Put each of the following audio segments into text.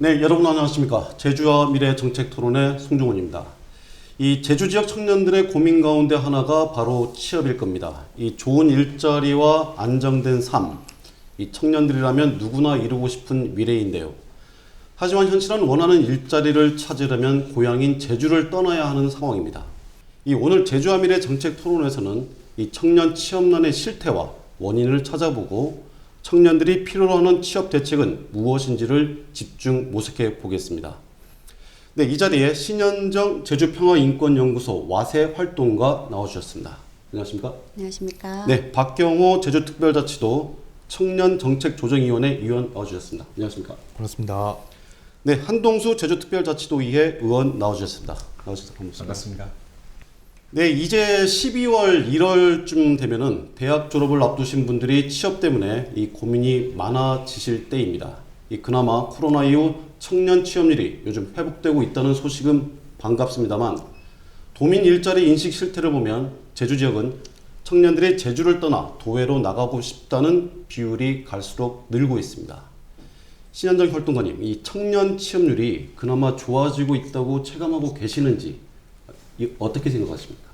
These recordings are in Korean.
네, 여러분 안녕하십니까. 제주와 미래 정책 토론의 송중훈입니다. 이 제주 지역 청년들의 고민 가운데 하나가 바로 취업일 겁니다. 이 좋은 일자리와 안정된 삶, 이 청년들이라면 누구나 이루고 싶은 미래인데요. 하지만 현실은 원하는 일자리를 찾으려면 고향인 제주를 떠나야 하는 상황입니다. 이 오늘 제주와 미래 정책 토론에서는 이 청년 취업난의 실태와 원인을 찾아보고 청년들이 필요로 하는 취업 대책은 무엇인지를 집중 모색해 보겠습니다. 네, 이 자리에 신현정 제주평화인권연구소 와세 활동가 나와주셨습니다. 안녕하십니까? 안녕하십니까? 네, 박경호 제주특별자치도 청년정책조정위원회 위원 나와주셨습니다. 안녕하십니까? 반갑습니다. 네, 한동수 제주특별자치도의회 의원 나와주셨습니다. 나와주셔서 반갑습니다. 네, 이제 12월, 1월쯤 되면은 대학 졸업을 앞두신 분들이 취업 때문에 이 고민이 많아지실 때입니다. 그나마 코로나 이후 청년 취업률이 요즘 회복되고 있다는 소식은 반갑습니다만 도민 일자리 인식 실태를 보면 제주 지역은 청년들이 제주를 떠나 도외로 나가고 싶다는 비율이 갈수록 늘고 있습니다. 신현정 활동가님, 이 청년 취업률이 그나마 좋아지고 있다고 체감하고 계시는지 어떻게 생각하십니까?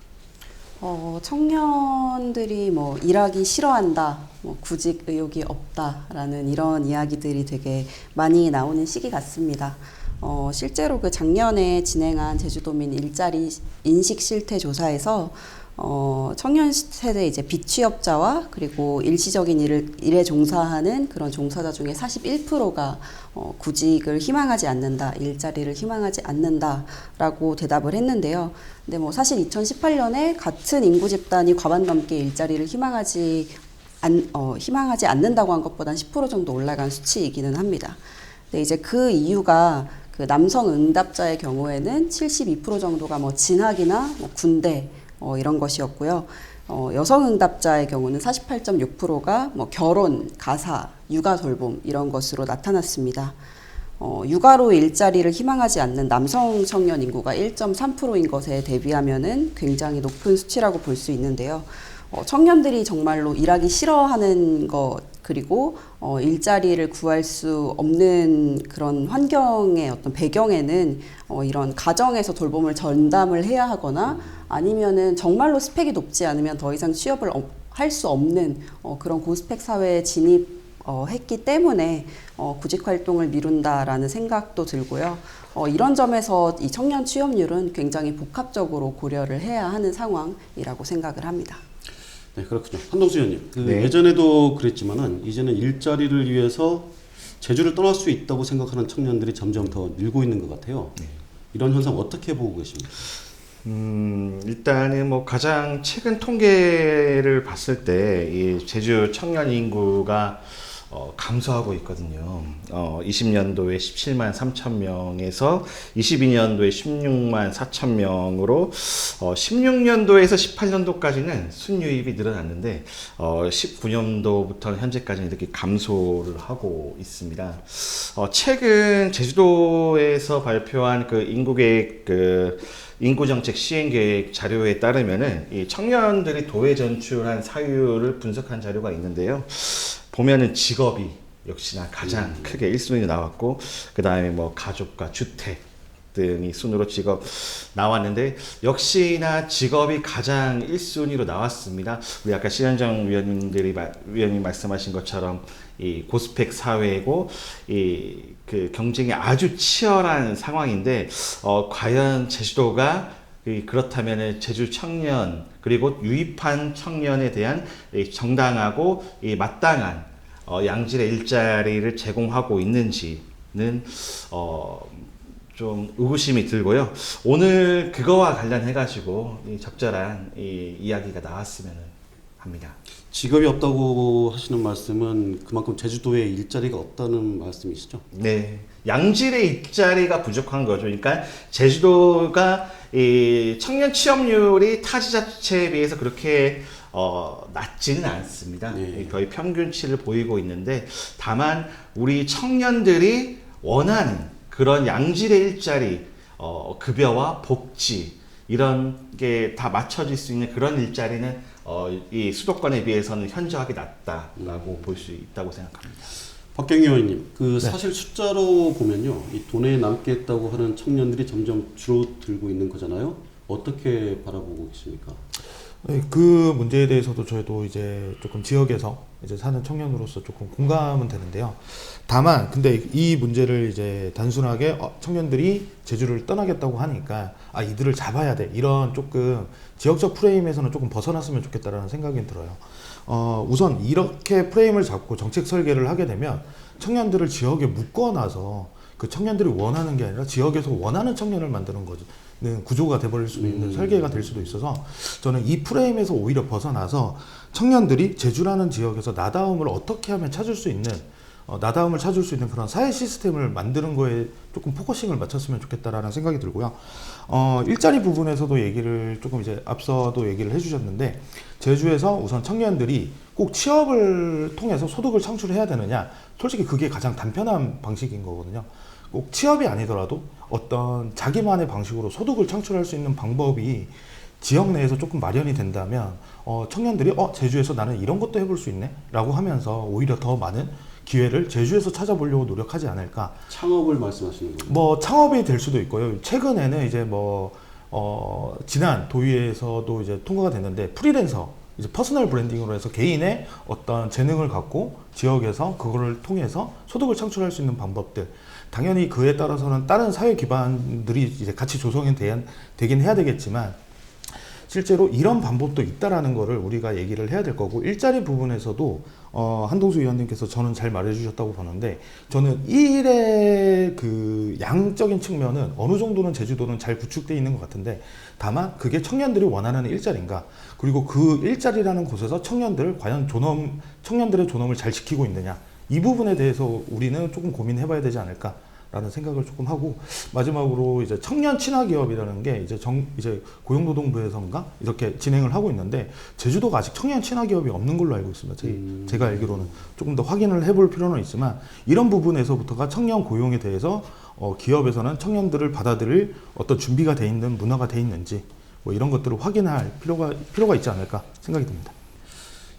청년들이 일하기 싫어한다, 구직 의욕이 없다라는 이런 이야기들이 되게 많이 나오는 시기 같습니다. 실제로 그 작년에 진행한 제주도민 일자리 인식 실태 조사에서 청년 세대 이제 비취업자와 그리고 일시적인 일에 종사하는 그런 종사자 중에 41%가 구직을 희망하지 않는다, 일자리를 희망하지 않는다라고 대답을 했는데요. 근데 사실 2018년에 같은 인구 집단이 과반 넘게 일자리를 희망하지 않는다고 한 것보단 10% 정도 올라간 수치이기는 합니다. 근데 이제 그 이유가 그 남성 응답자의 경우에는 72% 정도가 진학이나 군대 이런 것이었고요. 여성 응답자의 경우는 48.6%가 결혼, 가사, 육아 돌봄 이런 것으로 나타났습니다. 육아로 일자리를 희망하지 않는 남성 청년 인구가 1.3%인 것에 대비하면은 굉장히 높은 수치라고 볼 수 있는데요. 청년들이 정말로 일하기 싫어하는 것 그리고 일자리를 구할 수 없는 그런 환경의 어떤 배경에는 이런 가정에서 돌봄을 전담을 해야 하거나 아니면은 정말로 스펙이 높지 않으면 더 이상 취업을 할 수 없는 그런 고스펙 사회에 진입했기 때문에 구직 활동을 미룬다라는 생각도 들고요. 이런 점에서 이 청년 취업률은 굉장히 복합적으로 고려를 해야 하는 상황이라고 생각을 합니다. 네, 그렇군요. 한동수 의원님, 네. 예전에도 그랬지만은 이제는 일자리를 위해서 제주를 떠날 수 있다고 생각하는 청년들이 점점 더 늘고 있는 것 같아요. 네. 이런 현상 어떻게 보고 계십니까? 일단은 가장 최근 통계를 봤을 때 이 제주 청년 인구가 감소하고 있거든요. 20년도에 17만 3천 명에서 22년도에 16만 4천 명으로 16년도에서 18년도까지는 순유입이 늘어났는데 19년도부터 현재까지는 이렇게 감소를 하고 있습니다. 최근 제주도에서 발표한 그 인구계획 인구정책 시행계획 자료에 따르면은 이 청년들이 도외 전출한 사유를 분석한 자료가 있는데요. 보면은 직업이 역시나 가장 크게 1순위로 나왔고, 그 다음에 가족과 주택 등이 순으로 직업 나왔는데, 역시나 직업이 가장 1순위로 나왔습니다. 우리 아까 신현정 위원님 말씀하신 것처럼 이 고스펙 사회고 그 경쟁이 아주 치열한 상황인데 과연 제주도가 그렇다면 제주 청년 그리고 유입한 청년에 대한 정당하고 마땅한 양질의 일자리를 제공하고 있는지는 좀 의구심이 들고요. 오늘 그거와 관련해 가지고 적절한 이야기가 나왔으면 합니다. 직업이 없다고 하시는 말씀은 그만큼 제주도에 일자리가 없다는 말씀이시죠? 네, 양질의 일자리가 부족한 거죠. 그러니까 제주도가 이 청년 취업률이 타 지자체에 비해서 그렇게 낮지는 않습니다. 네. 거의 평균치를 보이고 있는데, 다만 우리 청년들이 원하는 그런 양질의 일자리, 급여와 복지 이런 게 다 맞춰질 수 있는 그런 일자리는 이 수도권에 비해서는 현저하게 낮다라고 볼 수 있다고 생각합니다. 박경희 의원님, 그 네. 사실 숫자로 보면요, 이 돈에 남겠다고 하는 청년들이 점점 줄어들고 있는 거잖아요. 어떻게 바라보고 계십니까? 네, 그 문제에 대해서도 저희도 이제 조금 지역에서 이제 사는 청년으로서 조금 공감은 되는데요. 다만 근데 이 문제를 이제 단순하게 청년들이 제주를 떠나겠다고 하니까 이들을 잡아야 돼, 이런 조금 지역적 프레임에서는 조금 벗어났으면 좋겠다라는 생각이 들어요. 우선 이렇게 프레임을 잡고 정책 설계를 하게 되면 청년들을 지역에 묶어놔서 그 청년들이 원하는 게 아니라 지역에서 원하는 청년을 만드는 거지. 구조가 돼버릴 수도 있는 설계가 될 수도 있어서 저는 이 프레임에서 오히려 벗어나서 청년들이 제주라는 지역에서 나다움을 어떻게 하면 찾을 수 있는 나다움을 찾을 수 있는 그런 사회 시스템을 만드는 거에 조금 포커싱을 맞췄으면 좋겠다라는 생각이 들고요. 일자리 부분에서도 얘기를 조금 이제 앞서도 얘기를 해주셨는데 제주에서 우선 청년들이 꼭 취업을 통해서 소득을 창출해야 되느냐, 솔직히 그게 가장 단편한 방식인 거거든요. 꼭 취업이 아니더라도 어떤 자기만의 방식으로 소득을 창출할 수 있는 방법이 지역 내에서 조금 마련이 된다면 청년들이 제주에서 나는 이런 것도 해볼 수 있네 라고 하면서 오히려 더 많은 기회를 제주에서 찾아보려고 노력하지 않을까. 창업을 말씀하시는 거예요? 뭐 창업이 될 수도 있고요. 최근에는 이제 지난 도의회에서도 이제 통과가 됐는데 프리랜서, 이제 퍼스널 브랜딩으로 해서 개인의 어떤 재능을 갖고 지역에서 그거를 통해서 소득을 창출할 수 있는 방법들, 당연히 그에 따라서는 다른 사회 기반들이 이제 같이 조성이 되긴 해야 되겠지만 실제로 이런 방법도 있다라는 거를 우리가 얘기를 해야 될 거고, 일자리 부분에서도 한동수 의원님께서 저는 잘 말해주셨다고 보는데, 저는 일의 그 양적인 측면은 어느 정도는 제주도는 잘 구축되어 있는 것 같은데, 다만 그게 청년들이 원하는 일자리인가, 그리고 그 일자리라는 곳에서 청년들을 과연 청년들의 존엄을 잘 지키고 있느냐, 이 부분에 대해서 우리는 조금 고민해봐야 되지 않을까 라는 생각을 조금 하고, 마지막으로 이제 청년 친화 기업이라는 게 이제 고용노동부에서인가 이렇게 진행을 하고 있는데, 제주도가 아직 청년 친화 기업이 없는 걸로 알고 있습니다. 제가 알기로는 조금 더 확인을 해볼 필요는 있지만, 이런 부분에서부터가 청년 고용에 대해서 기업에서는 청년들을 받아들일 어떤 준비가 돼 있는 문화가 돼 있는지 뭐 이런 것들을 확인할 필요가 있지 않을까 생각이 듭니다.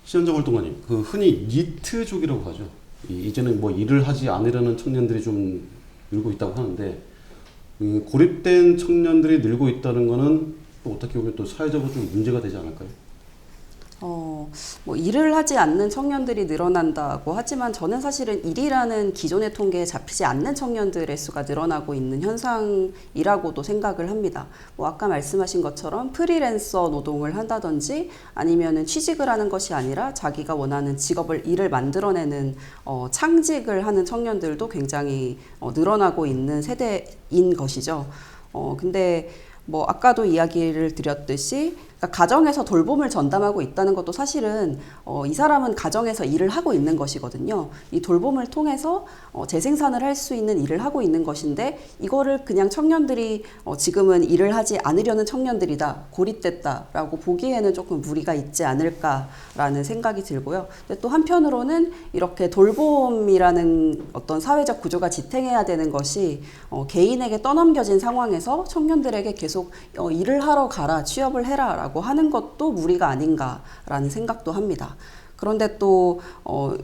신현정 활동가님, 그 흔히 니트족이라고 하죠. 이제는 뭐 일을 하지 않으려는 청년들이 좀 늘고 있다고 하는데, 고립된 청년들이 늘고 있다는 거는 또 어떻게 보면 또 사회적으로 좀 문제가 되지 않을까요? 뭐 일을 하지 않는 청년들이 늘어난다고 하지만 저는 사실은 일이라는 기존의 통계에 잡히지 않는 청년들의 수가 늘어나고 있는 현상이라고도 생각을 합니다. 뭐 아까 말씀하신 것처럼 프리랜서 노동을 한다든지 아니면은 취직을 하는 것이 아니라 자기가 원하는 일을 만들어내는 창직을 하는 청년들도 굉장히 늘어나고 있는 세대인 것이죠. 근데 뭐 아까도 이야기를 드렸듯이, 그러니까 가정에서 돌봄을 전담하고 있다는 것도 사실은 이 사람은 가정에서 일을 하고 있는 것이거든요. 이 돌봄을 통해서 재생산을 할 수 있는 일을 하고 있는 것인데, 이거를 그냥 청년들이 지금은 일을 하지 않으려는 청년들이다, 고립됐다라고 보기에는 조금 무리가 있지 않을까라는 생각이 들고요. 근데 또 한편으로는 이렇게 돌봄이라는 어떤 사회적 구조가 지탱해야 되는 것이 개인에게 떠넘겨진 상황에서 청년들에게 계속 일을 하러 가라, 취업을 해라 라고 하는 것도 무리가 아닌가라는 생각도 합니다. 그런데 또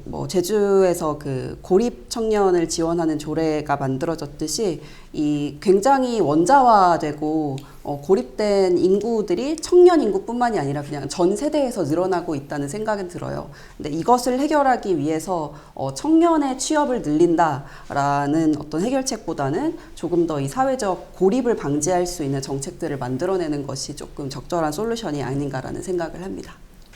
뭐 제주에서 그 고립 청년을 지원하는 조례가 만들어졌듯이 이 굉장히 원자화되고 고립된 인구들이 청년 인구뿐만이 아니라 그냥 전 세대에서 늘어나고 있다는 생각은 들어요. 근데 이것을 해결하기 위해서 청년의 취업을 늘린다라는 어떤 해결책보다는 조금 더 이 사회적 고립을 방지할 수 있는 정책들을 만들어내는 것이 조금 적절한 솔루션이 아닌가라는 생각을 합니다.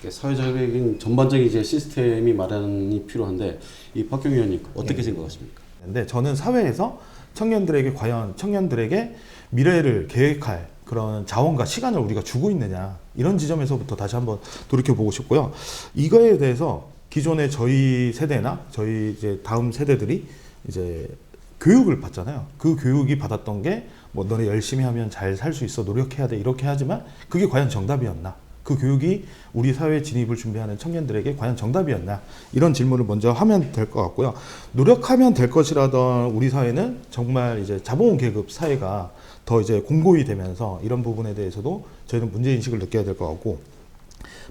사회적인 전반적인 이제 시스템이 마련이 필요한데, 이 박경희 의원님 어떻게 생각하십니까? 근데 저는 사회에서 과연 청년들에게 미래를 계획할 그런 자원과 시간을 우리가 주고 있느냐, 이런 지점에서부터 다시 한번 돌이켜 보고 싶고요. 이거에 대해서 기존의 저희 세대나 저희 이제 다음 세대들이 이제 교육을 받잖아요. 그 교육이 받았던 게 뭐 너네 열심히 하면 잘 살 수 있어, 노력해야 돼, 이렇게 하지만 그게 과연 정답이었나? 그 교육이 우리 사회 진입을 준비하는 청년들에게 과연 정답이었나? 이런 질문을 먼저 하면 될 것 같고요. 노력하면 될 것이라던 우리 사회는 정말 이제 자본 계급 사회가 더 이제 공고히 되면서 이런 부분에 대해서도 저희는 문제 인식을 느껴야 될 것 같고,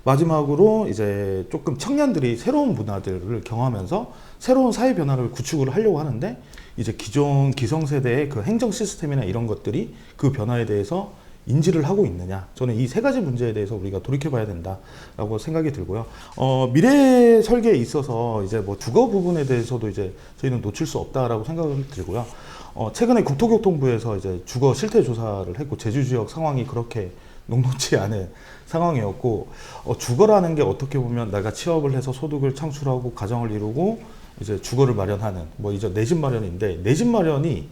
마지막으로 이제 조금 청년들이 새로운 문화들을 경험하면서 새로운 사회 변화를 구축을 하려고 하는데 이제 기존 기성세대의 그 행정 시스템이나 이런 것들이 그 변화에 대해서 인지를 하고 있느냐. 저는 이 세 가지 문제에 대해서 우리가 돌이켜봐야 된다라고 생각이 들고요. 미래 설계에 있어서 이제 뭐 주거 부분에 대해서도 이제 저희는 놓칠 수 없다라고 생각을 들고요. 최근에 국토교통부에서 이제 주거 실태 조사를 했고 제주 지역 상황이 그렇게 녹록지 않은 상황이었고 주거라는 게 어떻게 보면 내가 취업을 해서 소득을 창출하고 가정을 이루고 이제 주거를 마련하는 뭐 이제 내 집 마련인데 내 집 마련이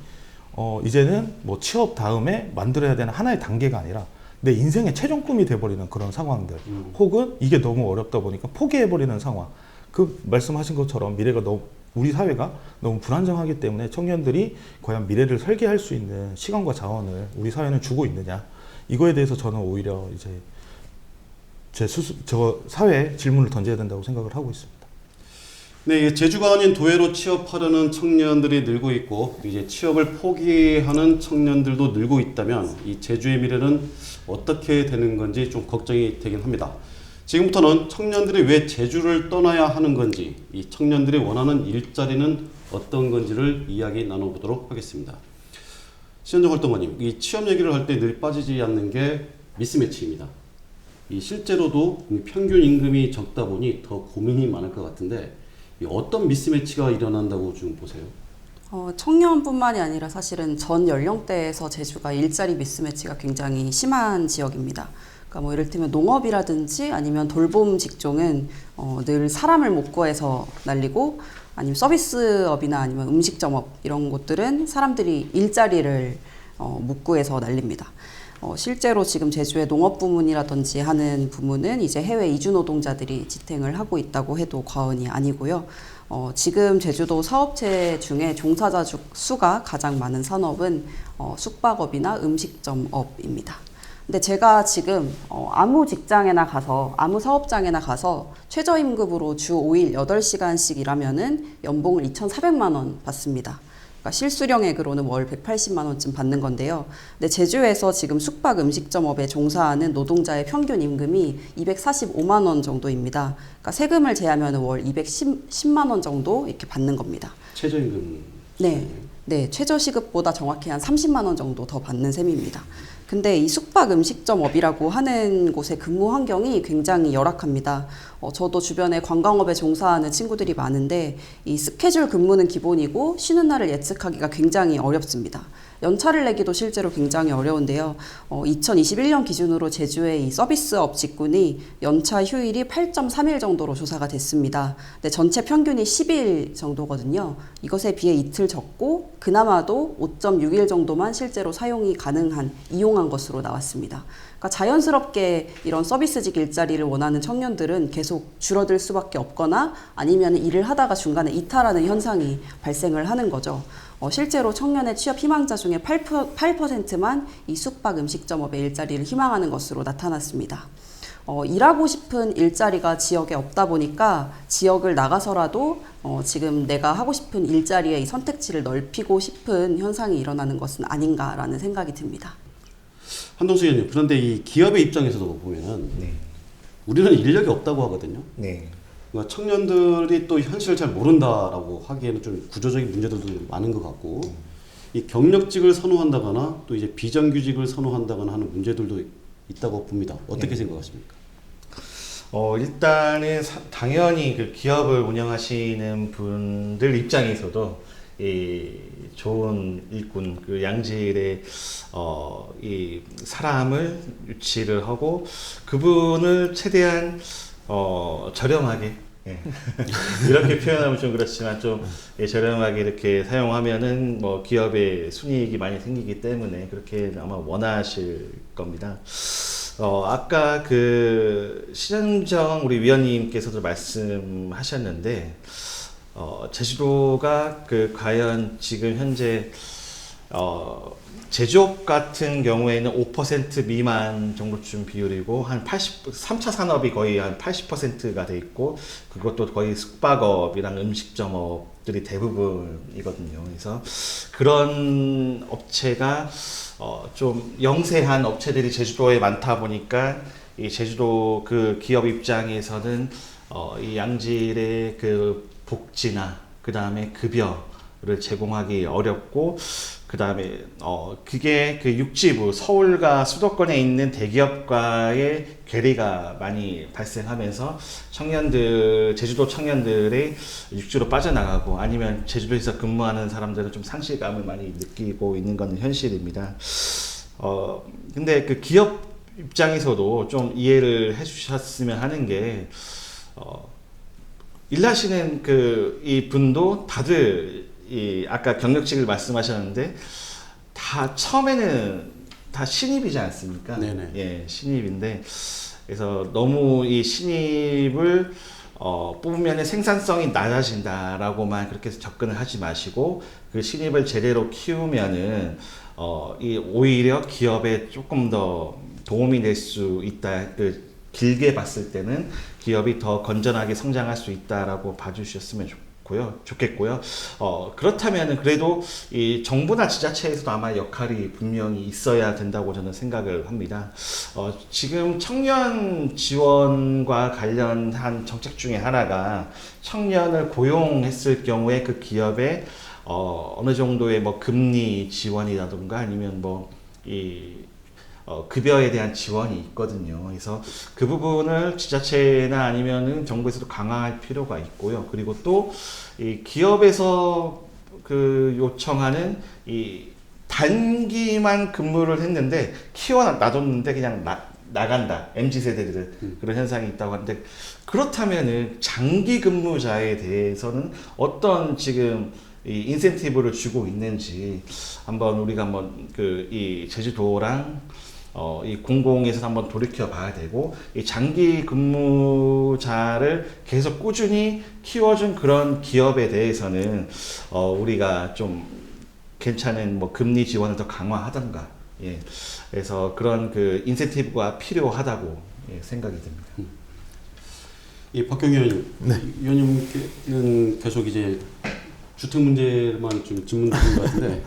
이제는 뭐 취업 다음에 만들어야 되는 하나의 단계가 아니라 내 인생의 최종 꿈이 돼버리는 그런 상황들 혹은 이게 너무 어렵다 보니까 포기해버리는 상황 그 말씀하신 것처럼 미래가 너무 우리 사회가 너무 불안정하기 때문에 청년들이 과연 미래를 설계할 수 있는 시간과 자원을 우리 사회는 주고 있느냐 이거에 대해서 저는 오히려 이제 저 사회에 질문을 던져야 된다고 생각을 하고 있습니다. 네, 제주가 아닌 도외로 취업하려는 청년들이 늘고 있고 이제 취업을 포기하는 청년들도 늘고 있다면 이 제주의 미래는 어떻게 되는 건지 좀 걱정이 되긴 합니다. 지금부터는 청년들이 왜 제주를 떠나야 하는 건지, 이 청년들이 원하는 일자리는 어떤 건지를 이야기 나눠보도록 하겠습니다. 신현정 활동가님, 이 취업 얘기를 할 때 늘 빠지지 않는 게 미스매치입니다. 이 실제로도 평균 임금이 적다 보니 더 고민이 많을 것 같은데 어떤 미스매치가 일어난다고 좀 보세요? 청년뿐만이 아니라 사실은 전 연령대에서 제주가 일자리 미스매치가 굉장히 심한 지역입니다. 그러니까 뭐 이를테면 농업이라든지 아니면 돌봄 직종은 늘 사람을 못 구해서 날리고 아니면 서비스업이나 아니면 음식점업 이런 곳들은 사람들이 일자리를 못 구해서 날립니다. 실제로 지금 제주의 농업 부문이라든지 하는 부문은 이제 해외 이주 노동자들이 지탱을 하고 있다고 해도 과언이 아니고요. 지금 제주도 사업체 중에 종사자 수가 가장 많은 산업은 숙박업이나 음식점업입니다. 근데 제가 지금 아무 직장에나 가서 아무 사업장에나 가서 최저임금으로 주 5일 8시간씩 일하면은 연봉을 2,400만 원 받습니다. 그러니까 실수령액으로는 월 180만 원쯤 받는 건데요. 근데 제주에서 지금 숙박 음식점업에 종사하는 노동자의 평균 임금이 245만 원 정도입니다. 그러니까 세금을 제하면 월 210만 원 정도 이렇게 받는 겁니다. 최저임금. 네, 최저시급보다 정확히 한 30만 원 정도 더 받는 셈입니다. 근데 이 숙박 음식점업이라고 하는 곳의 근무 환경이 굉장히 열악합니다. 저도 주변에 관광업에 종사하는 친구들이 많은데 이 스케줄 근무는 기본이고 쉬는 날을 예측하기가 굉장히 어렵습니다. 연차를 내기도 실제로 굉장히 어려운데요. 2021년 기준으로 제주의 이 서비스업 직군이 연차 휴일이 8.3일 정도로 조사가 됐습니다. 근데 전체 평균이 10일 정도거든요. 이것에 비해 이틀 적고 그나마도 5.6일 정도만 실제로 사용이 가능한 이용한 것으로 나왔습니다. 그러니까 자연스럽게 이런 서비스직 일자리를 원하는 청년들은 계속 줄어들 수밖에 없거나 아니면 일을 하다가 중간에 이탈하는 현상이 발생을 하는 거죠. 실제로 청년의 취업 희망자 중에 8%만 이 숙박 음식점업의 일자리를 희망하는 것으로 나타났습니다. 일하고 싶은 일자리가 지역에 없다 보니까 지역을 나가서라도 지금 내가 하고 싶은 일자리의 이 선택지를 넓히고 싶은 현상이 일어나는 것은 아닌가라는 생각이 듭니다. 한동수 의원님, 그런데 이 기업의 입장에서도 보면은 우리는 인력이 없다고 하거든요. 네. 그러니까 청년들이 또 현실을 잘 모른다라고 하기에는 좀 구조적인 문제들도 많은 것 같고 이 경력직을 선호한다거나 또 이제 비정규직을 선호한다거나 하는 문제들도 있다고 봅니다. 어떻게 생각하십니까? 일단은 당연히 그 기업을 운영하시는 분들 입장에서도 이 좋은 일꾼, 그 양질의 이 사람을 유치를 하고 그분을 최대한 저렴하게 이렇게 표현하면 좀 그렇지만 좀 저렴하게 이렇게 사용하면은 뭐 기업의 순이익이 많이 생기기 때문에 그렇게 아마 원하실 겁니다. 아까 그 신현정 우리 위원님께서도 말씀하셨는데 제주도가 그 과연 지금 현재 제조업 같은 경우에는 5% 미만 정도쯤 비율이고 한 3차 산업이 거의 한 80%가 돼 있고 그것도 거의 숙박업이랑 음식점업들이 대부분이거든요. 그래서 그런 업체가 좀 영세한 업체들이 제주도에 많다 보니까 이 제주도 그 기업 입장에서는 이 양질의 그 복지나 그 다음에 급여를 제공하기 어렵고, 그 다음에 그게 그 육지부 서울과 수도권에 있는 대기업과의 괴리가 많이 발생하면서 제주도 청년들의 육지로 빠져나가고, 아니면 제주도에서 근무하는 사람들은 좀 상실감을 많이 느끼고 있는 건 현실입니다. 근데 그 기업 입장에서도 좀 이해를 해주셨으면 하는 게, 일하시는 이 분도 다들 아까 경력직을 말씀하셨는데 다 처음에는 다 신입이지 않습니까? 네네. 예, 신입인데, 그래서 너무 이 신입을 뽑으면 생산성이 낮아진다라고만 그렇게 접근을 하지 마시고, 그 신입을 제대로 키우면은 오히려 기업에 조금 더 도움이 될 수 있다. 길게 봤을 때는 기업이 더 건전하게 성장할 수 있다라고 봐주셨으면 좋겠고요. 그렇다면은 그래도 이 정부나 지자체에서도 아마 역할이 분명히 있어야 된다고 저는 생각을 합니다. 지금 청년 지원과 관련한 정책 중에 하나가, 청년을 고용했을 경우에 그 기업에 어느 정도의 뭐 금리 지원이라든가 아니면 급여에 대한 지원이 있거든요. 그래서 그 부분을 지자체나 아니면은 정부에서도 강화할 필요가 있고요. 그리고 또 이 기업에서 그 요청하는 이 단기만 근무를 했는데 키워놔뒀는데 그냥 나간다. MZ세대들은 그런 현상이 있다고 하는데, 그렇다면은 장기 근무자에 대해서는 어떤 지금 이 인센티브를 주고 있는지 우리가 이 제주도랑 이 공공에서 한번 돌이켜 봐야 되고, 이 장기 근무자를 계속 꾸준히 키워준 그런 기업에 대해서는 우리가 좀 괜찮은 금리 지원을 더 강화하던가, 예, 그래서 그런 그 인센티브가 필요하다고 생각이 듭니다. 이 박경희 의원님, 의원님께는 계속 이제 주택 문제만 좀 질문 드린 것 같은데,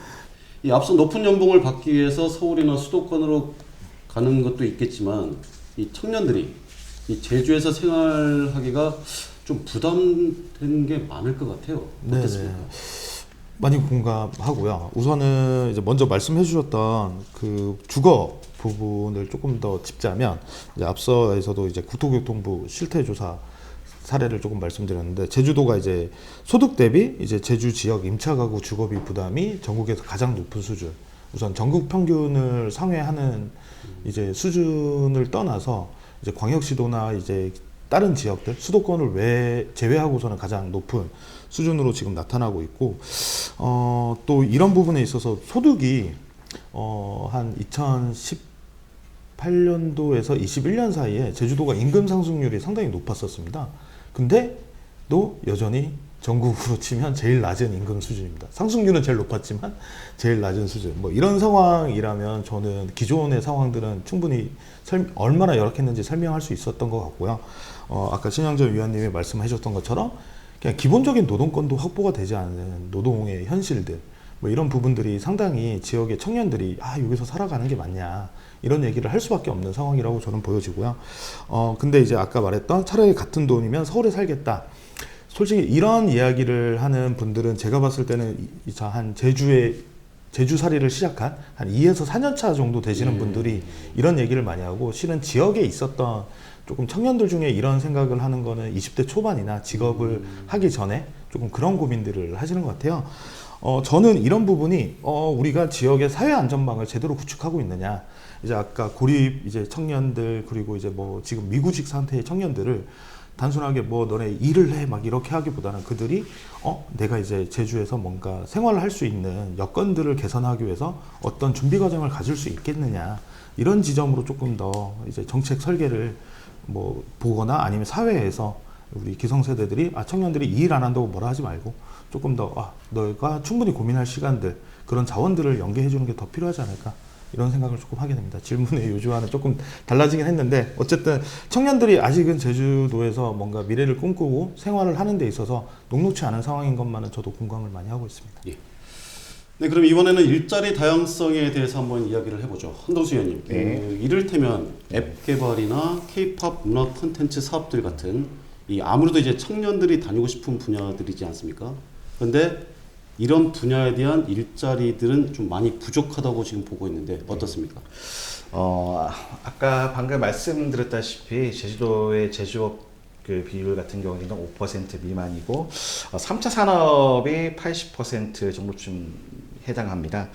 이 앞서 높은 연봉을 받기 위해서 서울이나 수도권으로 가는 것도 있겠지만, 이 청년들이 이 제주에서 생활하기가 좀 부담되는 게 많을 것 같아요. 어떻습니까? 많이 공감하고요. 우선은 이제 먼저 말씀해 주셨던 그 주거 부분을 조금 더 짚자면, 이제 앞서에서도 이제 국토교통부 실태조사 사례를 조금 말씀드렸는데, 제주도가 이제 소득 대비 이제 제주 지역 임차 가구 주거비 부담이 전국에서 가장 높은 수준, 우선 전국 평균을 상회하는 이제 수준을 떠나서 이제 광역시도나 이제 다른 지역들 수도권을 제외하고서는 가장 높은 수준으로 지금 나타나고 있고, 또 이런 부분에 있어서 소득이 한 2018년도에서 21년 사이에 제주도가 임금 상승률이 상당히 높았었습니다. 근데 또 여전히 전국으로 치면 제일 낮은 임금 수준입니다. 상승률은 제일 높았지만 제일 낮은 수준. 이런 상황이라면 저는 기존의 상황들은 충분히 얼마나 열악했는지 설명할 수 있었던 것 같고요. 아까 신양전 위원님이 말씀해 주셨던 것처럼 그냥 기본적인 노동권도 확보가 되지 않는 노동의 현실들, 이런 부분들이 상당히 지역의 청년들이 여기서 살아가는 게 맞냐, 이런 얘기를 할 수밖에 없는 상황이라고 저는 보여지고요. 근데 이제 아까 말했던 차라리 같은 돈이면 서울에 살겠다. 솔직히 이런 이야기를 하는 분들은 제가 봤을 때는 한 제주살이를 시작한 한 2에서 4년 차 정도 되시는 분들이 이런 얘기를 많이 하고, 실은 지역에 있었던 조금 청년들 중에 이런 생각을 하는 거는 20대 초반이나 직업을 하기 전에 조금 그런 고민들을 하시는 것 같아요. 저는 이런 부분이 우리가 지역의 사회 안전망을 제대로 구축하고 있느냐, 이제 아까 고립 이제 청년들, 그리고 이제 지금 미구직 상태의 청년들을 단순하게 너네 일을 해 막 이렇게 하기보다는 그들이 내가 이제 제주에서 뭔가 생활을 할 수 있는 여건들을 개선하기 위해서 어떤 준비 과정을 가질 수 있겠느냐, 이런 지점으로 조금 더 이제 정책 설계를 보거나, 아니면 사회에서 우리 기성세대들이 청년들이 일 안 한다고 뭐라 하지 말고 조금 더 너가 충분히 고민할 시간들, 그런 자원들을 연계해 주는 게 더 필요하지 않을까, 이런 생각을 조금 하게 됩니다. 질문의 요지와는 조금 달라지긴 했는데, 어쨌든 청년들이 아직은 제주도에서 뭔가 미래를 꿈꾸고 생활을 하는 데 있어서 녹록치 않은 상황인 것만은 저도 공감을 많이 하고 있습니다. 예. 네, 그럼 이번에는 일자리 다양성에 대해서 한번 이야기를 해보죠. 한동수 의원님, 네. 이를테면 앱 개발이나 K-팝 문화 콘텐츠 사업들 같은 이 아무래도 이제 청년들이 다니고 싶은 분야들이지 않습니까? 그런데 이런 분야에 대한 일자리들은 좀 많이 부족하다고 지금 보고 있는데 어떻습니까? 아까 방금 말씀드렸다시피 제주도의 제조업 그 비율 같은 경우에는 5% 미만이고 3차 산업이 80% 정도쯤 해당합니다.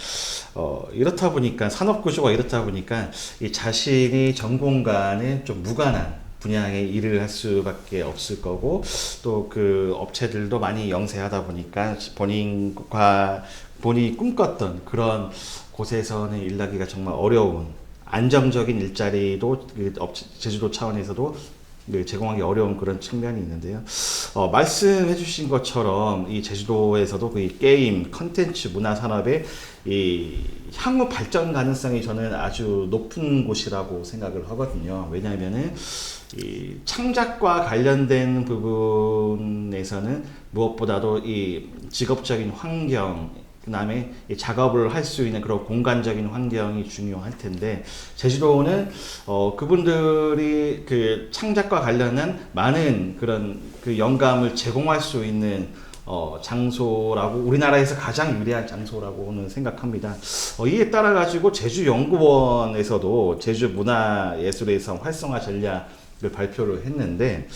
이렇다 보니까 산업 구조가 이렇다 보니까 이 자신이 전공과는 좀 무관한 분야의 일을 할 수밖에 없을 거고 또 그 업체들도 많이 영세하다 보니까 본인이 꿈꿨던 그런 곳에서는 일하기가 정말 어려운 안정적인 일자리도 제주도 차원에서도 제공하기 어려운 그런 측면이 있는데요. 말씀해 주신 것처럼 이 제주도에서도 그 게임, 컨텐츠, 문화 산업의 이 향후 발전 가능성이 저는 아주 높은 곳이라고 생각을 하거든요. 왜냐하면은 이 창작과 관련된 부분에서는 무엇보다도 이 직업적인 환경, 그다음에 이 작업을 할 수 있는 그런 공간적인 환경이 중요할 텐데 제주도는 그분들이 그 창작과 관련한 많은 그런 그 영감을 제공할 수 있는 장소라고 우리나라에서 가장 유리한 장소라고는 생각합니다. 이에 따라 가지고 제주연구원에서도 제주문화예술의 성 활성화 전략을 발표를 했는데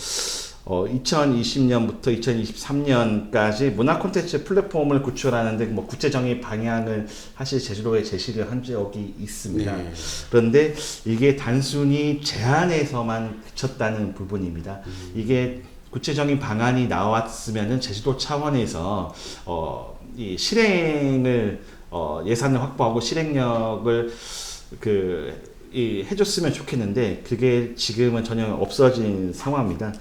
2020년부터 2023년까지 문화 콘텐츠 플랫폼을 구축하는데 뭐 구체적인 방향을 사실 제주도에 제시를 한 적이 있습니다. 네. 그런데 이게 단순히 제안에서만 그쳤다는 부분입니다. 이게 구체적인 방안이 나왔으면은 제주도 차원에서 이 실행을 예산을 확보하고 실행력을 해줬으면 좋겠는데 그게 지금은 전혀 없어진 상황입니다.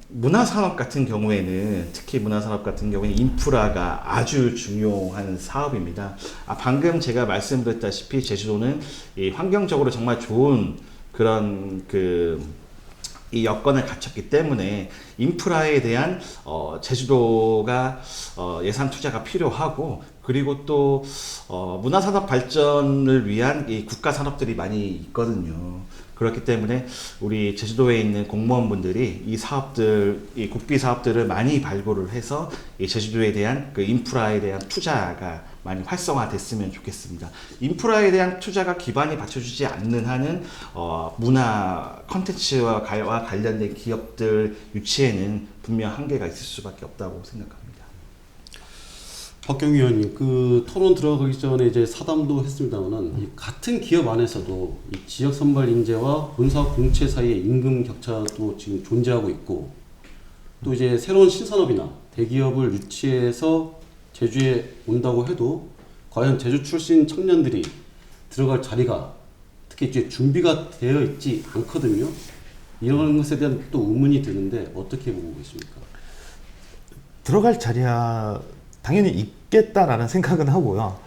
문화산업 같은 경우에는 특히 문화산업 같은 경우에는 인프라가 아주 중요한 사업입니다. 방금 제가 말씀드렸다시피 제주도는 이 환경적으로 정말 좋은 그런 이 여건을 갖췄기 때문에 인프라에 대한 제주도가 예산 투자가 필요하고 그리고 또 문화산업 발전을 위한 이 국가 산업들이 많이 있거든요. 그렇기 때문에 우리 제주도에 있는 공무원분들이 이 국비 사업들을 많이 발굴을 해서 이 제주도에 대한 그 인프라에 대한 투자가 많이 활성화됐으면 좋겠습니다. 인프라에 대한 투자가 기반이 받쳐주지 않는 한은 문화 콘텐츠와 관련된 기업들 유치에는 분명 한계가 있을 수밖에 없다고 생각합니다. 박경희 의원님, 그 토론 들어가기 전에 이제 사담도 했습니다만은 이 같은 기업 안에서도 이 지역 선발 인재와 본사 공채 사이의 임금 격차도 지금 존재하고 있고 또 이제 새로운 신산업이나 대기업을 유치해서 제주에 온다고 해도 과연 제주 출신 청년들이 들어갈 자리가 특히 이제 준비가 되어 있지 않거든요. 이런 것에 대한 또 의문이 드는데 어떻게 보고 계십니까? 들어갈 자리야 당연히 있겠다라는 생각은 하고요.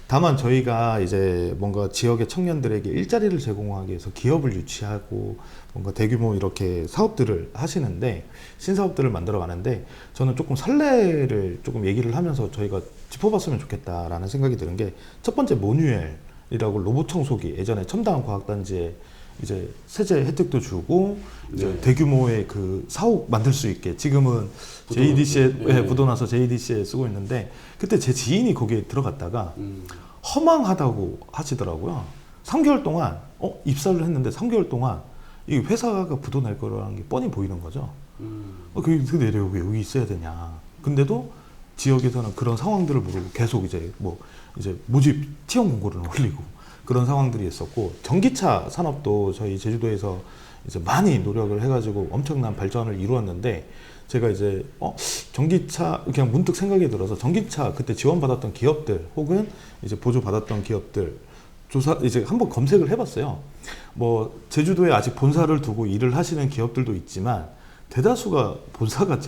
다만 저희가 이제 뭔가 지역의 청년들에게 일자리를 제공하기 위해서 기업을 유치하고 뭔가 대규모 이렇게 사업들을 하시는데 신사업들을 만들어 가는데 저는 조금 선례를 조금 얘기를 하면서 저희가 짚어봤으면 좋겠다라는 생각이 드는 게 첫 번째 모뉴엘이라고 로봇 청소기 예전에 첨단 과학단지에 이제 세제 혜택도 주고 이제 네. 대규모의 그 사옥 만들 수 있게 지금은 JDC에 네. 부도나서 JDC에 쓰고 있는데 그때 제 지인이 거기에 들어갔다가 허망하다고 하시더라고요. 3개월 동안 입사를 했는데 3개월 동안 이 회사가 부도 날 거라는 게 뻔히 보이는 거죠. 근데 내가 왜 여기 있어야 되냐. 근데도 지역에서는 그런 상황들을 모르고 계속 이제 모집 채용 공고를 올리고 그런 상황들이 있었고 전기차 산업도 저희 제주도에서 이제 많이 노력을 해가지고 엄청난 발전을 이루었는데 제가 이제 전기차 그냥 문득 생각이 들어서 전기차 그때 지원받았던 기업들 혹은 이제 보조받았던 기업들 조사 이제 한번 검색을 해봤어요. 뭐 제주도에 아직 본사를 두고 일을 하시는 기업들도 있지만 대다수가 본사가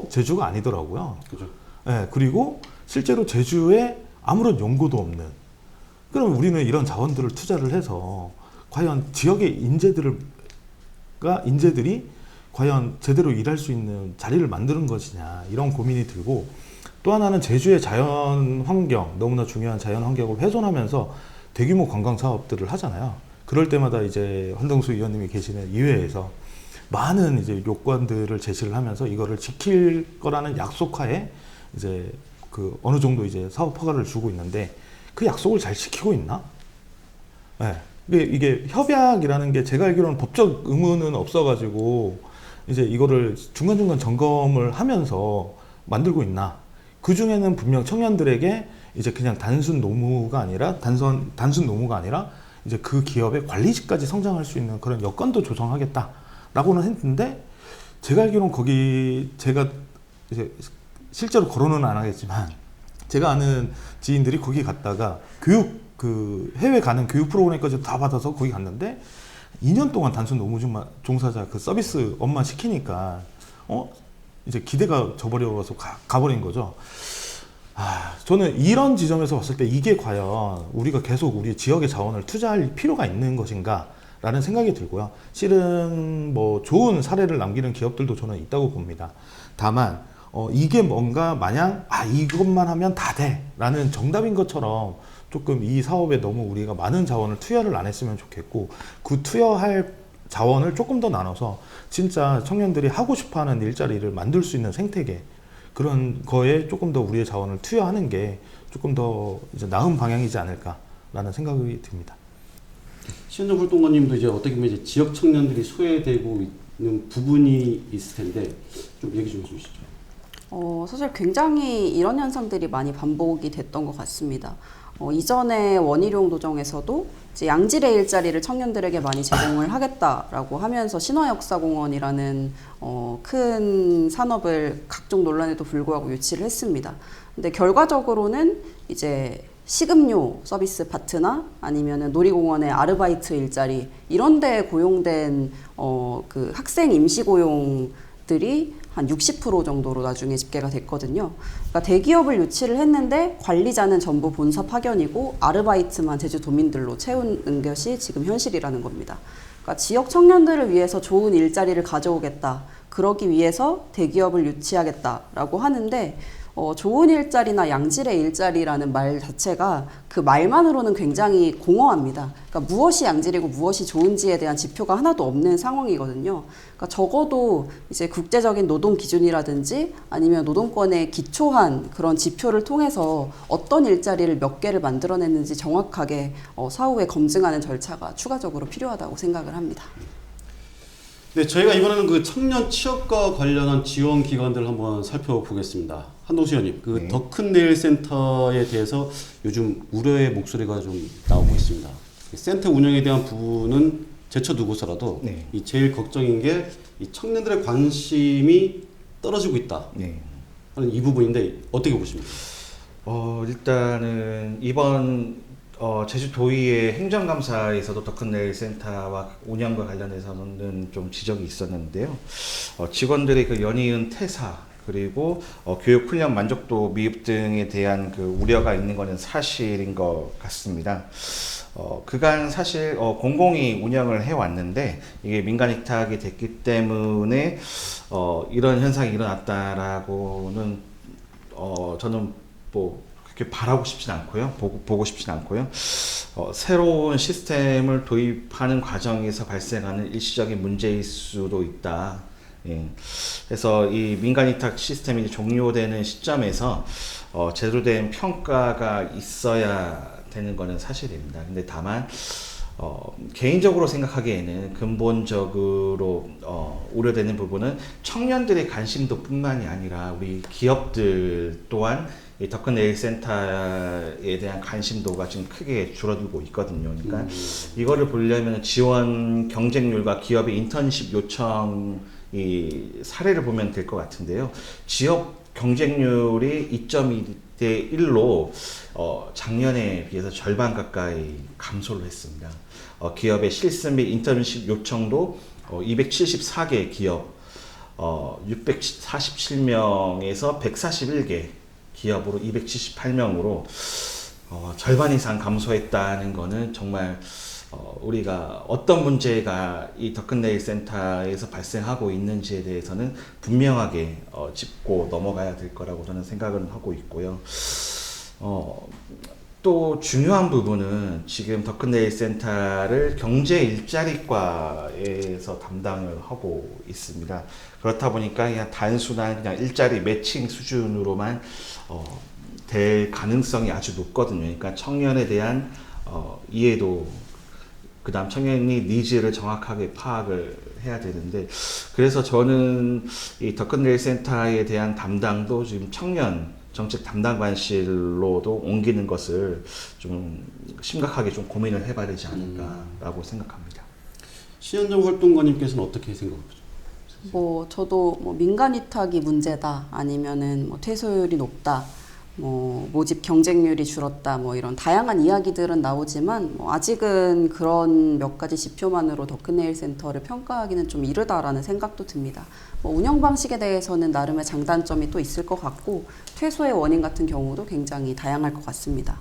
제주가 아니더라고요. 그죠? 네, 그리고 실제로 제주에 아무런 연고도 없는. 그럼 우리는 이런 자원들을 투자를 해서 과연 지역의 인재들이 과연 제대로 일할 수 있는 자리를 만드는 것이냐 이런 고민이 들고 또 하나는 제주의 자연 환경, 너무나 중요한 자연 환경을 훼손하면서 대규모 관광 사업들을 하잖아요. 그럴 때마다 이제 한동수 의원님이 계시는 의회에서 많은 이제 요건들을 제시를 하면서 이거를 지킬 거라는 약속하에 이제 그 어느 정도 이제 사업 허가를 주고 있는데 그 약속을 잘 지키고 있나? 네. 이게 협약이라는 게 제가 알기로는 법적 의무는 없어가지고 이제 이거를 중간중간 점검을 하면서 만들고 있나? 그 중에는 분명 청년들에게 이제 그냥 단순 노무가 아니라 단순 노무가 아니라 이제 그 기업의 관리직까지 성장할 수 있는 그런 여건도 조성하겠다라고는 했는데 제가 알기로는 거기 제가 이제 실제로 거론은 안 하겠지만 제가 아는 지인들이 거기 갔다가 그 해외 가는 교육 프로그램까지 다 받아서 거기 갔는데 2년 동안 단순 노무 종사자 그 서비스 업만 시키니까 이제 기대가 저버려서 가버린 거죠. 저는 이런 지점에서 봤을 때 이게 과연 우리가 계속 우리 지역의 자원을 투자할 필요가 있는 것인가 라는 생각이 들고요. 실은 뭐 좋은 사례를 남기는 기업들도 저는 있다고 봅니다. 다만 이게 뭔가 마냥 이것만 하면 다 돼 라는 정답인 것처럼 조금 이 사업에 너무 우리가 많은 자원을 투여를 안 했으면 좋겠고 그 투여할 자원을 조금 더 나눠서 진짜 청년들이 하고 싶어하는 일자리를 만들 수 있는 생태계 그런 거에 조금 더 우리의 자원을 투여하는 게 조금 더 이제 나은 방향이지 않을까라는 생각이 듭니다. 신현정 활동가님도 이제 어떻게 보면 이제 지역 청년들이 소외되고 있는 부분이 있을 텐데 좀 얘기 좀 해주시죠. 사실 굉장히 이런 현상들이 많이 반복이 됐던 것 같습니다. 이전에 원희룡 도정에서도 이제 양질의 일자리를 청년들에게 많이 제공을 하겠다라고 하면서 신화역사공원이라는 큰 산업을 각종 논란에도 불구하고 유치를 했습니다. 근데 결과적으로는 이제 식음료 서비스 파트나 아니면은 놀이공원의 아르바이트 일자리 이런 데 고용된 그 학생 임시 고용들이 한 60% 정도로 나중에 집계가 됐거든요. 그러니까 대기업을 유치를 했는데 관리자는 전부 본사 파견이고 아르바이트만 제주도민들로 채우는 것이 지금 현실이라는 겁니다. 그러니까 지역 청년들을 위해서 좋은 일자리를 가져오겠다. 그러기 위해서 대기업을 유치하겠다라고 하는데 좋은 일자리나 양질의 일자리라는 말 자체가 그 말만으로는 굉장히 공허합니다. 그러니까 무엇이 양질이고 무엇이 좋은지에 대한 지표가 하나도 없는 상황이거든요. 그러니까 적어도 이제 국제적인 노동 기준이라든지 아니면 노동권에 기초한 그런 지표를 통해서 어떤 일자리를 몇 개를 만들어냈는지 정확하게 사후에 검증하는 절차가 추가적으로 필요하다고 생각을 합니다. 네, 저희가 이번에는 그 청년 취업과 관련한 지원 기관들을 한번 살펴보겠습니다. 한동수 의원님, 그 더 큰 내일 센터에 대해서 요즘 우려의 목소리가 좀 나오고 있습니다. 센터 운영에 대한 부분은 제쳐두고서라도 이 제일 걱정인 게 이 청년들의 관심이 떨어지고 있다 하는 이 부분인데 어떻게 보십니까? 일단은 이번 제주도의회 행정감사에서도 더 큰 내일 센터와 운영과 관련해서는 좀 지적이 있었는데요. 직원들의 그 연이은 퇴사 그리고 교육 훈련 만족도 미흡 등에 대한 그 우려가 있는 것은 사실인 것 같습니다. 그간 사실 공공이 운영을 해왔는데 이게 민간 위탁이 됐기 때문에 이런 현상이 일어났다라고는 저는 뭐 그렇게 바라고 싶진 않고요. 보고 싶진 않고요. 새로운 시스템을 도입하는 과정에서 발생하는 일시적인 문제일 수도 있다. 그래서 이 민간 위탁 시스템이 종료되는 시점에서 제대로 된 평가가 있어야 되는 것은 사실입니다. 근데 다만 개인적으로 생각하기에는 근본적으로 우려되는 부분은 청년들의 관심도 뿐만이 아니라 우리 기업들 또한 이 더 큰 내일 센터에 대한 관심도가 지금 크게 줄어들고 있거든요. 그러니까 이거를 보려면 지원 경쟁률과 기업의 인턴십 요청 이 사례를 보면 될 것 같은데요. 지역 경쟁률이 2.2대 1로 작년에 비해서 절반 가까이 감소를 했습니다. 기업의 실습 및 인턴십 요청도 274개 기업 647명에서 141개 기업으로 278명으로 절반 이상 감소했다는 거는 정말 우리가 어떤 문제가 이 더큰네일 센터에서 발생하고 있는지에 대해서는 분명하게 짚고 넘어가야 될 거라고 저는 생각을 하고 있고요. 또 중요한 부분은 지금 더큰네일 센터를 경제 일자리과에서 담당을 하고 있습니다. 그렇다 보니까 그냥 단순한 그냥 일자리 매칭 수준으로만 될 가능성이 아주 높거든요. 그러니까 청년에 대한 이해도, 그 다음 청년이 니즈를 정확하게 파악을 해야 되는데, 그래서 저는 이 더큰네일 센터에 대한 담당도 지금 청년 정책 담당관실로도 옮기는 것을 좀 심각하게 좀 고민을 해봐야 되지 않을까라고 생각합니다. 신현정 활동가님께서는 어떻게 생각하죠? 저도 민간 위탁이 문제다, 아니면은 퇴소율이 높다, 모집 경쟁률이 줄었다, 이런 다양한 이야기들은 나오지만 아직은 그런 몇 가지 지표만으로 더큰네일 센터를 평가하기는 좀 이르다라는 생각도 듭니다. 운영 방식에 대해서는 나름의 장단점이 또 있을 것 같고, 퇴소의 원인 같은 경우도 굉장히 다양할 것 같습니다.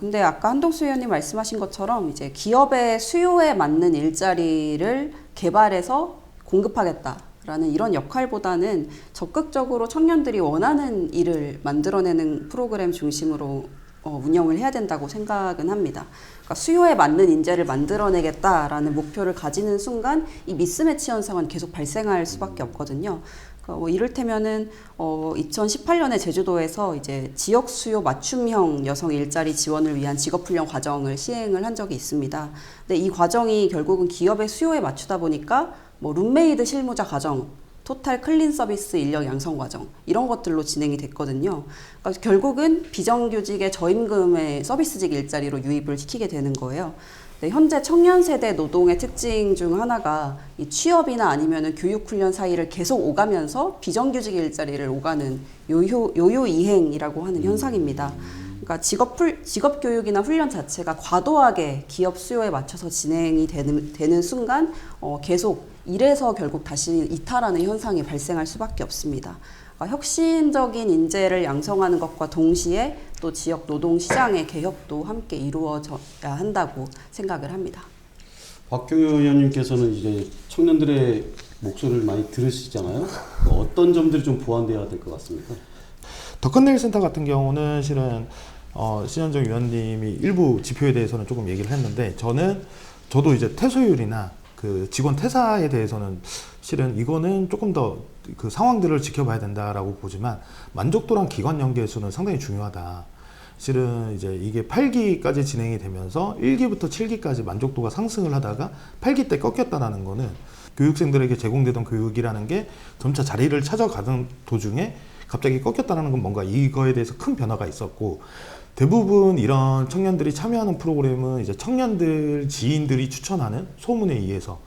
근데 아까 한동수 의원님 말씀하신 것처럼 이제 기업의 수요에 맞는 일자리를 개발해서 공급하겠다라는 이런 역할보다는 적극적으로 청년들이 원하는 일을 만들어내는 프로그램 중심으로 운영을 해야 된다고 생각은 합니다. 그러니까 수요에 맞는 인재를 만들어내겠다라는 목표를 가지는 순간 이 미스매치 현상은 계속 발생할 수밖에 없거든요. 그러니까 이를테면은 2018년에 제주도에서 이제 지역 수요 맞춤형 여성 일자리 지원을 위한 직업훈련 과정을 시행을 한 적이 있습니다. 근데 이 과정이 결국은 기업의 수요에 맞추다 보니까 룸메이드 실무자 과정, 토탈 클린 서비스 인력 양성 과정, 이런 것들로 진행이 됐거든요. 그러니까 결국은 비정규직의 저임금의 서비스직 일자리로 유입을 시키게 되는 거예요. 네, 현재 청년 세대 노동의 특징 중 하나가 이 취업이나 아니면은 교육 훈련 사이를 계속 오가면서 비정규직 일자리를 오가는 요요 이행이라고 하는 현상입니다. 그러니까 직업 교육이나 훈련 자체가 과도하게 기업 수요에 맞춰서 진행이 되는 순간 계속 이래서 결국 다시 이탈하는 현상이 발생할 수밖에 없습니다. 그러니까 혁신적인 인재를 양성하는 것과 동시에 또 지역 노동 시장의 개혁도 함께 이루어져야 한다고 생각을 합니다. 박경효 의원님께서는 이제 청년들의 목소리를 많이 들으시잖아요. 어떤 점들이 좀 보완돼야 될 것 같습니까? 더큰네일 센터 같은 경우는 실은 신현정 위원님이 일부 지표에 대해서는 조금 얘기를 했는데, 저도 이제 퇴소율이나 그 직원 퇴사에 대해서는 실은 이거는 조금 더 그 상황들을 지켜봐야 된다라고 보지만, 만족도랑 기관 연계수는 상당히 중요하다. 실은 이제 이게 8기까지 진행이 되면서 1기부터 7기까지 만족도가 상승을 하다가 8기 때 꺾였다라는 거는 교육생들에게 제공되던 교육이라는 게 점차 자리를 찾아가는 도중에 갑자기 꺾였다는 건 뭔가 이거에 대해서 큰 변화가 있었고, 대부분 이런 청년들이 참여하는 프로그램은 이제 청년들 지인들이 추천하는 소문에 의해서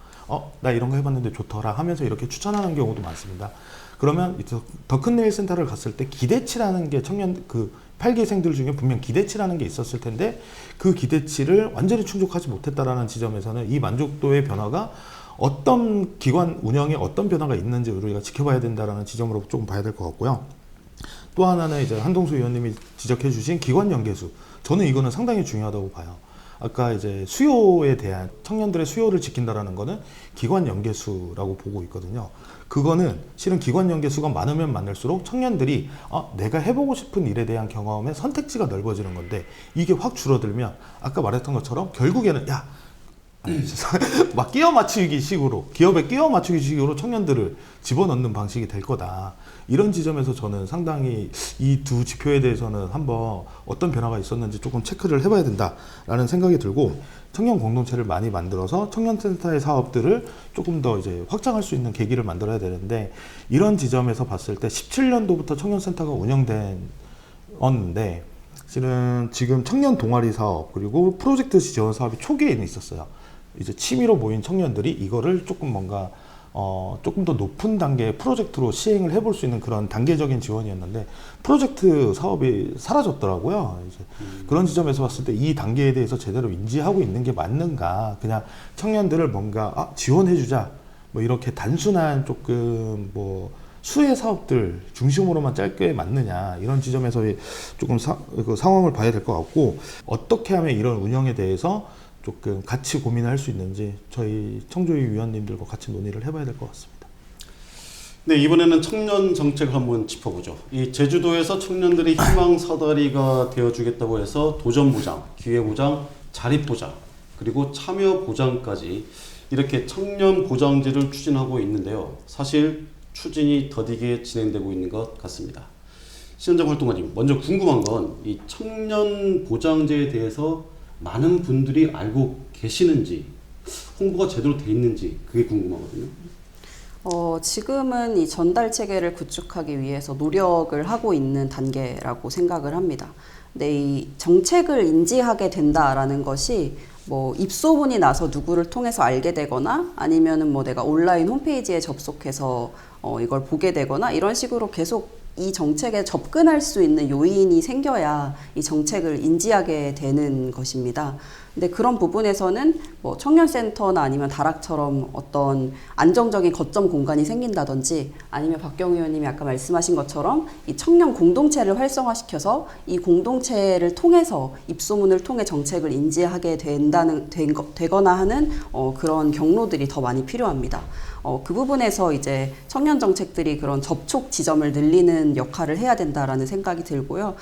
나 이런 거 해봤는데 좋더라 하면서 이렇게 추천하는 경우도 많습니다. 그러면 더큰네일 센터를 갔을 때 기대치라는 게 청년 그 8기생들 중에 분명 기대치라는 게 있었을 텐데, 그 기대치를 완전히 충족하지 못했다라는 지점에서는 이 만족도의 변화가 어떤 기관 운영에 어떤 변화가 있는지 우리가 지켜봐야 된다라는 지점으로 조금 봐야 될 것 같고요. 또 하나는 이제 한동수 의원님이 지적해 주신 기관 연계수, 저는 이거는 상당히 중요하다고 봐요. 아까 이제 수요에 대한 청년들의 수요를 지킨다라는 거는 기관 연계수라고 보고 있거든요. 그거는 실은 기관 연계수가 많으면 많을수록 청년들이 내가 해보고 싶은 일에 대한 경험의 선택지가 넓어지는 건데, 이게 확 줄어들면 아까 말했던 것처럼 결국에는 막 끼워 맞추기 식으로, 기업에 끼워 맞추기 식으로 청년들을 집어넣는 방식이 될 거다. 이런 지점에서 저는 상당히 이 두 지표에 대해서는 한번 어떤 변화가 있었는지 조금 체크를 해봐야 된다라는 생각이 들고, 청년 공동체를 많이 만들어서 청년센터의 사업들을 조금 더 이제 확장할 수 있는 계기를 만들어야 되는데, 이런 지점에서 봤을 때 17년도부터 청년센터가 운영됐는데, 실은 지금 청년 동아리 사업 그리고 프로젝트 지원 사업이 초기에는 있었어요. 이제 취미로 모인 청년들이 이거를 조금 뭔가 조금 더 높은 단계의 프로젝트로 시행을 해볼 수 있는 그런 단계적인 지원이었는데, 프로젝트 사업이 사라졌더라고요. 이제 그런 지점에서 봤을 때 이 단계에 대해서 제대로 인지하고 있는 게 맞는가, 그냥 청년들을 뭔가 지원해주자, 이렇게 단순한 조금 수혜 사업들 중심으로만 짧게 맞느냐, 이런 지점에서 조금 그 상황을 봐야 될 것 같고, 어떻게 하면 이런 운영에 대해서 조금 같이 고민할 수 있는지 저희 청조위 위원님들과 같이 논의를 해봐야 될 것 같습니다. 네, 이번에는 청년 정책을 한번 짚어보죠. 이 제주도에서 청년들이 희망 사다리가 되어주겠다고 해서 도전 보장, 기회 보장, 자립 보장, 그리고 참여 보장까지 이렇게 청년 보장제를 추진하고 있는데요. 사실 추진이 더디게 진행되고 있는 것 같습니다. 신현정 활동가님, 먼저 궁금한 건 이 청년 보장제에 대해서 많은 분들이 알고 계시는지, 홍보가 제대로 돼 있는지 그게 궁금하거든요. 지금은 이 전달 체계를 구축하기 위해서 노력을 하고 있는 단계라고 생각을 합니다. 근데 이 정책을 인지하게 된다라는 것이 뭐 입소문이 나서 누구를 통해서 알게 되거나 아니면은 뭐 내가 온라인 홈페이지에 접속해서 이걸 보게 되거나 이런 식으로 계속 이 정책에 접근할 수 있는 요인이 생겨야 이 정책을 인지하게 되는 것입니다. 근데 그런 부분에서는 뭐 청년센터나 아니면 다락처럼 어떤 안정적인 거점 공간이 생긴다든지 아니면 박경 의원님이 아까 말씀하신 것처럼 이 청년 공동체를 활성화시켜서 이 공동체를 통해서 입소문을 통해 정책을 인지하게 되거나 하는 그런 경로들이 더 많이 필요합니다. 그 부분에서 이제 청년 정책들이 그런 접촉 지점을 늘리는 역할을 해야 된다라는 생각이 들고요.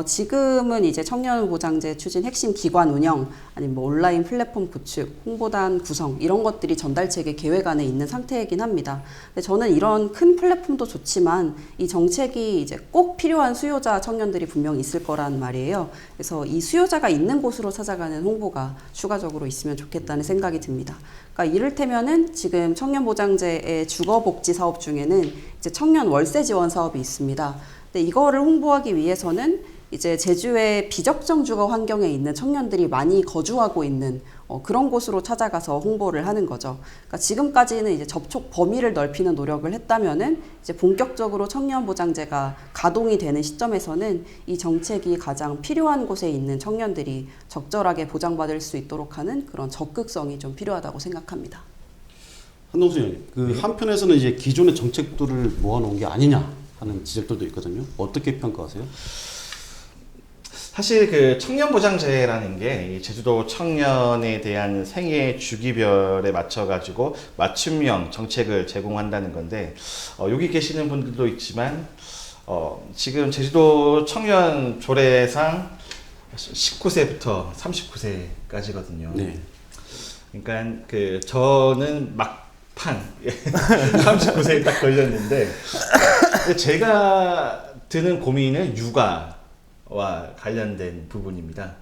지금은 이제 청년보장제 추진 핵심 기관 운영, 아니면 뭐 온라인 플랫폼 구축, 홍보단 구성 이런 것들이 전달체계 계획 안에 있는 상태이긴 합니다. 근데 저는 이런 큰 플랫폼도 좋지만 이 정책이 이제 꼭 필요한 수요자 청년들이 분명히 있을 거란 말이에요. 그래서 이 수요자가 있는 곳으로 찾아가는 홍보가 추가적으로 있으면 좋겠다는 생각이 듭니다. 그러니까 이를테면은 지금 청년보장제의 주거복지 사업 중에는 이제 청년 월세 지원 사업이 있습니다. 근데 이거를 홍보하기 위해서는 이제 제주의 비적정 주거 환경에 있는 청년들이 많이 거주하고 있는 그런 곳으로 찾아가서 홍보를 하는 거죠. 그러니까 지금까지는 이제 접촉 범위를 넓히는 노력을 했다면은 이제 본격적으로 청년보장제가 가동이 되는 시점에서는 이 정책이 가장 필요한 곳에 있는 청년들이 적절하게 보장받을 수 있도록 하는 그런 적극성이 좀 필요하다고 생각합니다. 한동수 의원님, 그 한편에서는 이제 기존의 정책들을 모아놓은 게 아니냐 하는 지적들도 있거든요. 어떻게 평가하세요? 사실 그 청년보장제라는 게 제주도 청년에 대한 생애 주기별에 맞춰가지고 맞춤형 정책을 제공한다는 건데, 여기 계시는 분들도 있지만, 지금 제주도 청년 조례상 19세부터 39세까지거든요. 네. 그러니까 그 저는 막판 39세에 딱 걸렸는데, 제가 드는 고민은 육아와 관련된 부분입니다.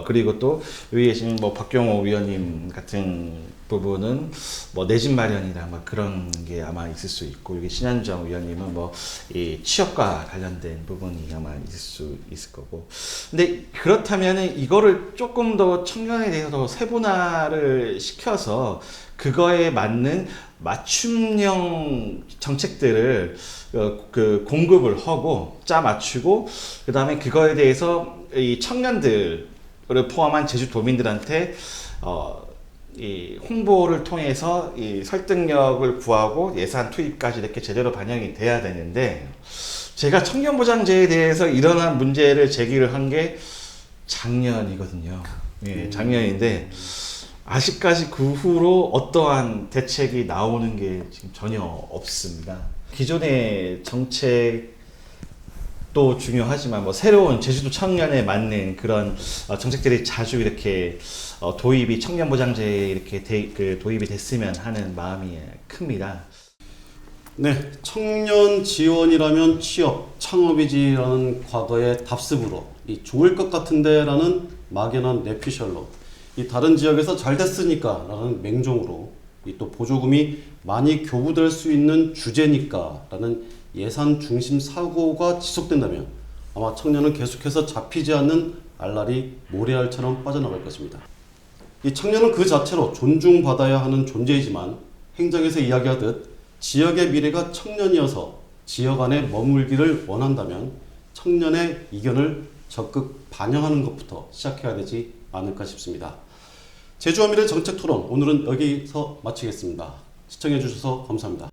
그리고 또 여기 계신 뭐 박경호 위원님 같은 부분은 뭐 내 집 마련이라 막 그런 게 아마 있을 수 있고, 여기 신현정 위원님은 뭐 이 취업과 관련된 부분이 아마 있을 수 있을 거고. 근데 그렇다면은 이거를 조금 더 청년에 대해서 더 세분화를 시켜서 그거에 맞는 맞춤형 정책들을 그 공급을 하고 짜 맞추고, 그 다음에 그거에 대해서 이 청년들을 포함한 제주도민들한테 이 홍보를 통해서 이 설득력을 구하고 예산 투입까지 이렇게 제대로 반영이 돼야 되는데, 제가 청년보장제에 대해서 일어난 문제를 제기를 한 게 작년이거든요. 예, 작년인데 아직까지 그 후로 어떠한 대책이 나오는 게 지금 전혀 없습니다. 기존의 정책도 중요하지만 뭐 새로운 제주도 청년에 맞는 그런 정책들이 자주 이렇게 도입이 청년보장제에 이렇게 도입이 됐으면 하는 마음이 큽니다. 네, 청년 지원이라면 취업, 창업이지라는 과거의 답습으로 이 좋을 것 같은데라는 막연한 뇌피셜로 이 다른 지역에서 잘 됐으니까라는 맹종으로 이 또 보조금이 많이 교부될 수 있는 주제니까라는 예산 중심 사고가 지속된다면 아마 청년은 계속해서 잡히지 않는 알랄이 모래알처럼 빠져나갈 것입니다. 이 청년은 그 자체로 존중받아야 하는 존재이지만 행정에서 이야기하듯 지역의 미래가 청년이어서 지역 안에 머물기를 원한다면 청년의 의견을 적극 반영하는 것부터 시작해야 되지 않을까 싶습니다. 제주와 미래 정책 토론 오늘은 여기서 마치겠습니다. 시청해 주셔서 감사합니다.